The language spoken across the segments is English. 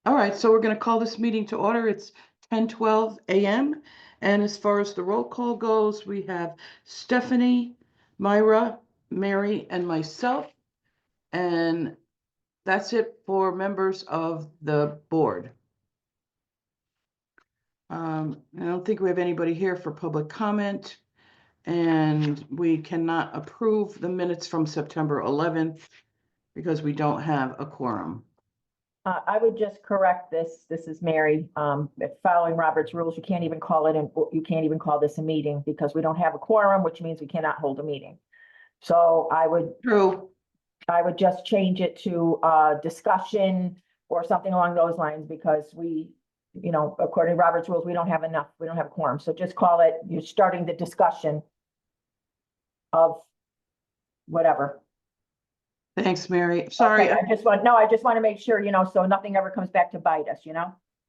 All right, so we're going to call this meeting to order. It's 10:12 a.m. And as far as the roll call goes, we have Stephanie, Myra, Mary, and myself. And that's it for members of the board. I don't think we have anybody here for public comment. And we cannot approve the minutes from September 11th because we don't have a quorum. I would just correct this. This is Mary. Following Robert's rules, you can't even call this a meeting because we don't have a quorum, which means we cannot hold a meeting. So I would just change it to discussion or something along those lines because we, according to Robert's rules, we don't have a quorum. So just call it, you're starting the discussion of whatever. Thanks, Mary. Sorry. Okay, I just want to make sure, so nothing ever comes back to bite us,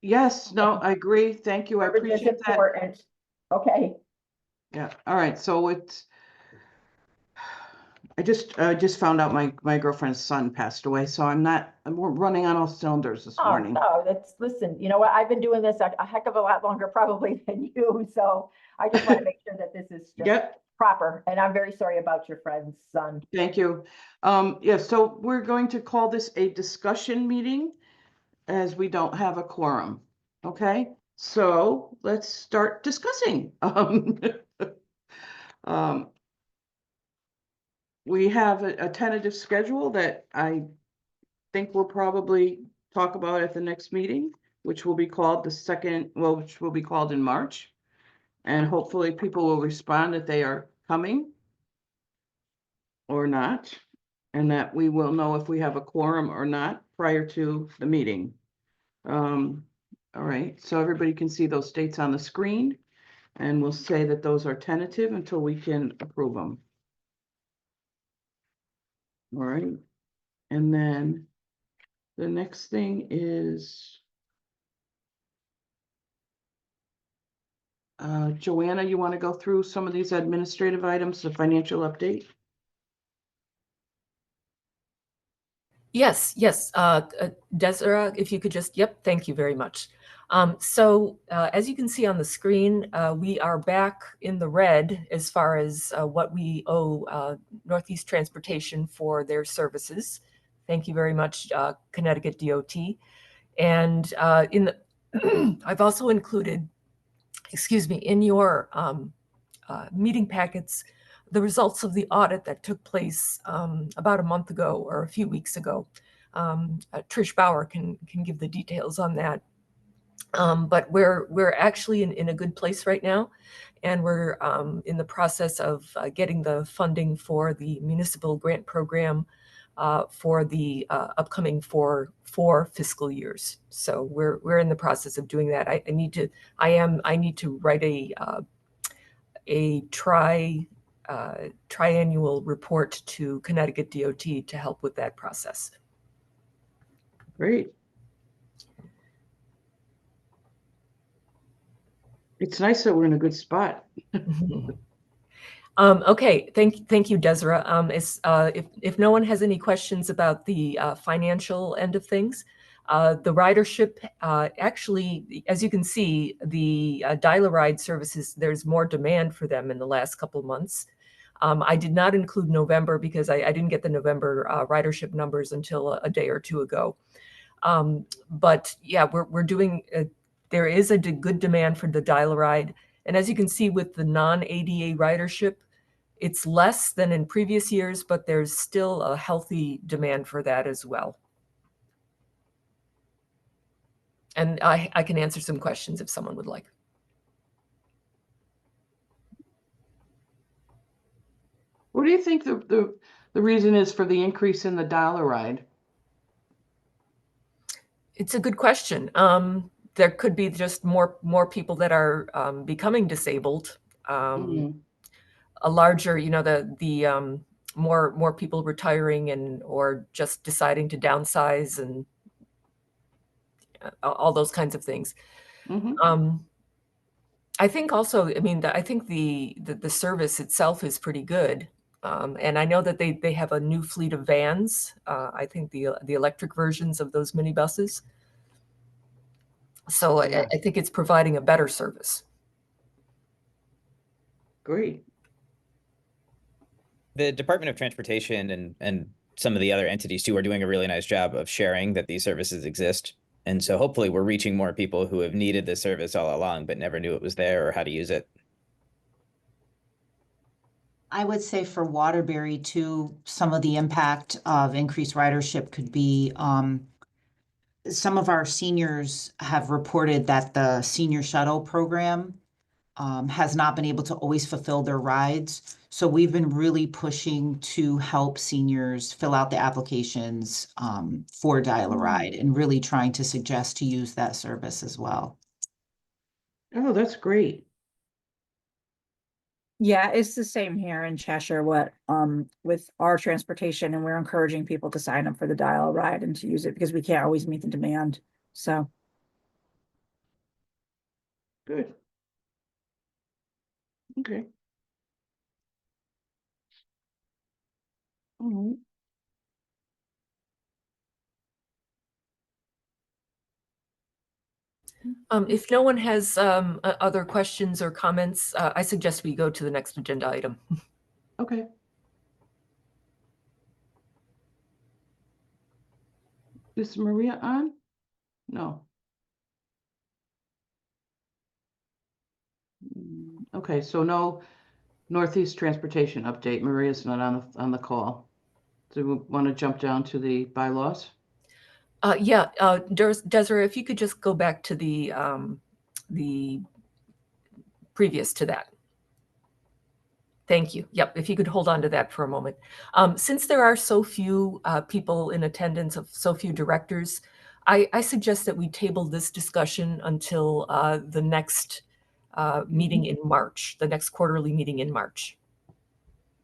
Yes, no, I agree. Thank you. I appreciate that. Important. Okay. Yeah. All right. So I just found out my girlfriend's son passed away. So I'm running on all cylinders this morning. No, listen, you know what? I've been doing this a heck of a lot longer probably than you. So I just want to make sure that this is just proper. And I'm very sorry about your friend's son. Thank you. Yeah, so we're going to call this a discussion meeting as we don't have a quorum. Okay, so let's start discussing. We have a tentative schedule that I think we'll probably talk about at the next meeting, which will be called which will be called in March. And hopefully people will respond that they are coming or not, and that we will know if we have a quorum or not prior to the meeting. All right, so everybody can see those dates on the screen, and we'll say that those are tentative until we can approve them. All right, and then the next thing is Joanna, you want to go through some of these administrative items, the financial update? Yes. Desiree, if you could just, thank you very much. As you can see on the screen, we are back in the red as far as what we owe Northeast Transportation for their services. Thank you very much, Connecticut DOT. And I've also included, in your meeting packets, the results of the audit that took place about a month ago or a few weeks ago. Trish Bauer can give the details on that. But we're actually in a good place right now, and we're in the process of getting the funding for the municipal grant program for the upcoming four fiscal years. So we're in the process of doing that. I need to write a triannual report to Connecticut DOT to help with that process. Great. It's nice that we're in a good spot. Okay, thank you, Desiree. If no one has any questions about the financial end of things, the ridership, actually, as you can see, the dial-a-ride services, there's more demand for them in the last couple of months. I did not include November because I didn't get the November ridership numbers until a day or two ago. But yeah, we're doing, there is a good demand for the dial-a-ride. And as you can see with the non-ADA ridership, it's less than in previous years, but there's still a healthy demand for that as well. And I can answer some questions if someone would like. What do you think the reason is for the increase in the dial-a-ride? It's a good question. There could be just more people that are becoming disabled. A larger, the more people retiring or just deciding to downsize and all those kinds of things. I think also, I think the service itself is pretty good. And I know that they have a new fleet of vans. I think the electric versions of those minibuses. So Yeah. I think it's providing a better service. Great. The Department of Transportation and some of the other entities too are doing a really nice job of sharing that these services exist. And so hopefully we're reaching more people who have needed this service all along, but never knew it was there or how to use it. I would say for Waterbury too, some of the impact of increased ridership could be, some of our seniors have reported that the senior shuttle program has not been able to always fulfill their rides. So we've been really pushing to help seniors fill out the applications for Dial-A-Ride and really trying to suggest to use that service as well. Oh, that's great. Yeah, it's the same here in Cheshire, with our transportation, and we're encouraging people to sign up for the Dial-A-Ride and to use it because we can't always meet the demand. So, Good. Okay. All right. If no one has other questions or comments, I suggest we go to the next agenda item. Okay. Is Maria on? No. Okay, so no Northeast Transportation update. Maria's not on the call. Do we want to jump down to the bylaws? Yeah, Desiree, if you could just go back to the previous to that. Thank you. Yep, if you could hold on to that for a moment. Since there are so few people in attendance, of so few directors, I suggest that we table this discussion until the next meeting in March, the next quarterly meeting in March.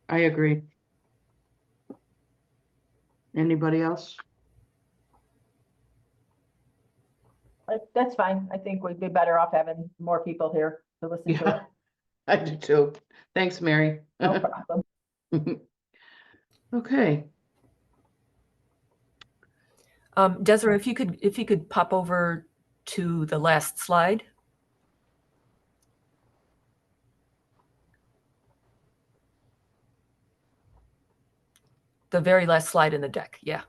I agree. Anybody else? That's fine. I think we'd be better off having more people here to listen to it. Yeah, I do too. Thanks, Mary. No problem. Okay, Desiree, if you could pop over to the last slide. The very last slide in the deck, yeah.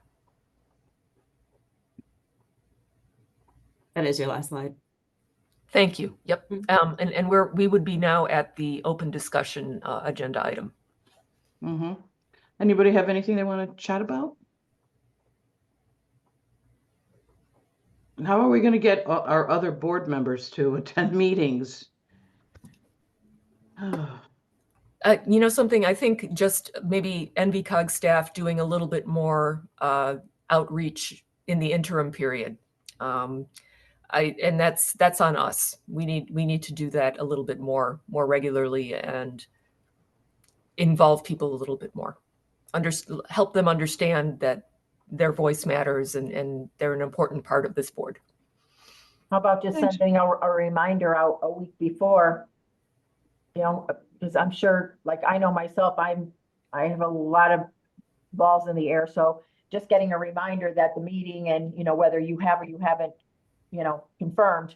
That is your last slide. Thank you. Yep. And we would be now at the open discussion agenda item. Anybody have anything they want to chat about? And how are we going to get our other board members to attend meetings? You know something, I think just maybe NVCOG staff doing a little bit more outreach in the interim period. And that's on us. We need to do that a little bit more regularly and involve people a little bit more. Help them understand that their voice matters and they're an important part of this board. How about just Thanks. sending a reminder out a week before? You know, because I'm sure, like, I know myself, I have a lot of balls in the air, so just getting a reminder that the meeting and, you know, whether you have or you haven't, you know, confirmed,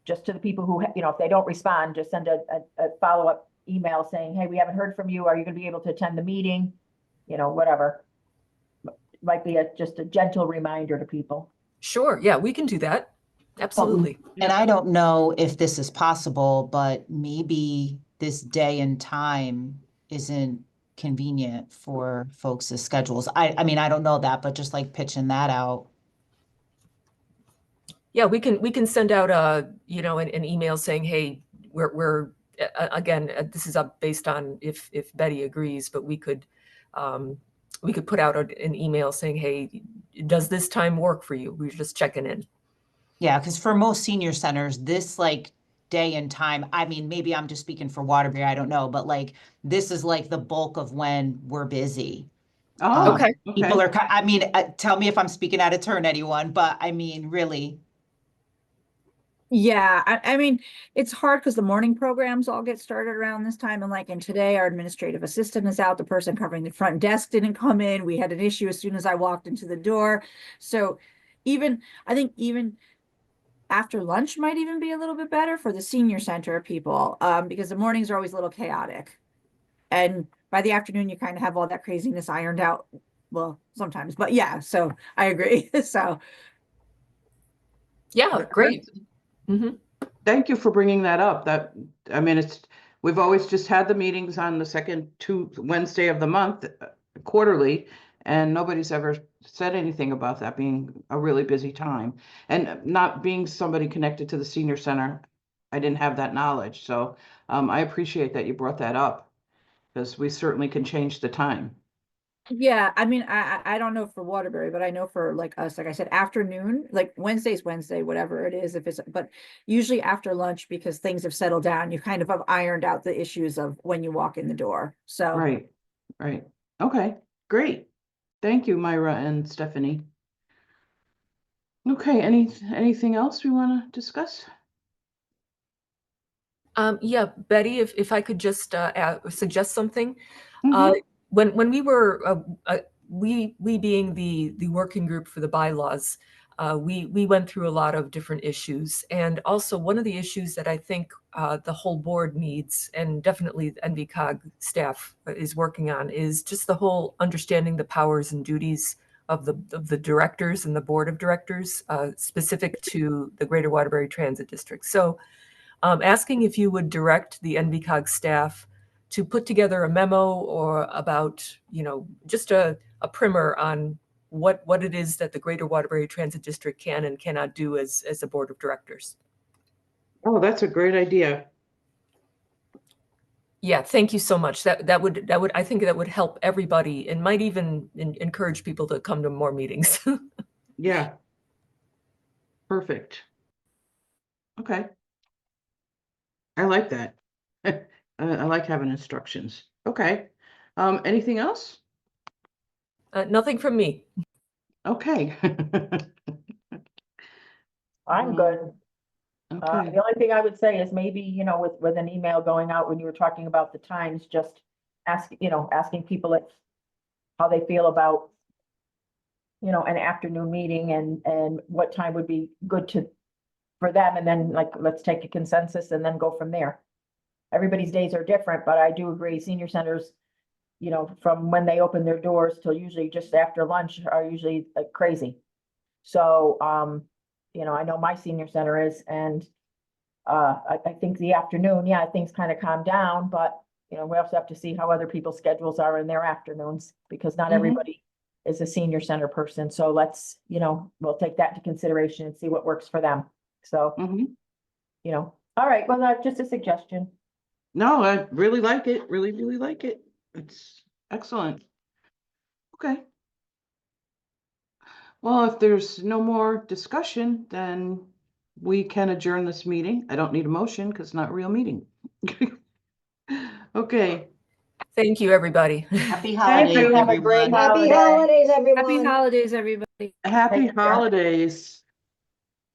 just to the people who, you know, if they don't respond, just send a follow-up email saying, hey, we haven't heard from you. Are you going to be able to attend the meeting? You know, whatever. Might be just a gentle reminder to people. Sure. Yeah, we can do that. Absolutely. And I don't know if this is possible, but maybe this day and time isn't convenient for folks' schedules. I mean, I don't know that, but just like pitching that out. Yeah, we can send out you know, an email saying, hey, we're again, this is up based on if Betty agrees, but we could put out an email saying, hey, does this time work for you? We're just checking in. Yeah, because for most senior centers, this like day and time, I mean, maybe I'm just speaking for Waterbury, I don't know, but like this is like the bulk of when we're busy. Oh, Okay. People are, I mean, tell me if I'm speaking out of turn, anyone, but I mean, really. yeah, I mean, it's hard because the morning programs all get started around this time. And today, our administrative assistant is out. The person covering the front desk didn't come in. We had an issue as soon as I walked into the door. So I think even after lunch might even be a little bit better for the senior center people, because the mornings are always a little chaotic. And by the afternoon, you kind of have all that craziness ironed out. Well, sometimes, but yeah, so I agree. So, Yeah, great. Mhm. Thank you for bringing that up. That, I mean, we've always just had the meetings on the second Wednesday of the month, quarterly, and nobody's ever said anything about that being a really busy time. And not being somebody connected to the senior center, I didn't have that knowledge. So I appreciate that you brought that up, because we certainly can change the time. yeah, I mean, I don't know for Waterbury, but I know for like us, like I said, afternoon, like Wednesday's Wednesday, whatever it is, if it's, but usually after lunch, because things have settled down, you kind of have ironed out the issues of when you walk in the door. So, Right, right. Okay, great. Thank you, Myra and Stephanie. Okay, anything else we want to discuss? Yeah, Betty, if I could just suggest something. Mhm. When we were we being the working group for the bylaws, we went through a lot of different issues, and also one of the issues that I think the whole board needs, and definitely the NVCOG staff is working on, is just the whole understanding the powers and duties of the directors and the board of directors, specific to the Greater Waterbury Transit District. So asking if you would direct the NVCOG staff to put together a memo or about, just a primer on what it is that the Greater Waterbury Transit District can and cannot do as a board of directors. Oh, that's a great idea. Yeah, thank you so much. That would I think that would help everybody and might even encourage people to come to more meetings. Yeah. Perfect. Okay. I like that. I like having instructions. Okay. Anything else? Nothing from me. Okay. I'm good. Okay. The only thing I would say is maybe, with an email going out when you were talking about the times, just asking people how they feel about, an afternoon meeting and what time would be good for them. And then like, let's take a consensus and then go from there. Everybody's days are different, but I do agree senior centers, from when they open their doors till usually just after lunch are usually like crazy. So, I know my senior center is, and I think the afternoon, yeah, things kind of calm down, but we also have to see how other people's schedules are in their afternoons, because not Mhm. everybody is a senior center person. So let's, we'll take that into consideration and see what works for them. So, Mhm. all right, well, just a suggestion. No, I really like it. Really, really like it. It's excellent. Okay. Well, if there's no more discussion, then we can adjourn this meeting. I don't need a motion because it's not a real meeting. Okay. Thank you, everybody. Happy Thank holidays, you. Have a great everyone. Happy holiday. holidays, everyone. Happy holidays, everybody. Happy Take care. holidays.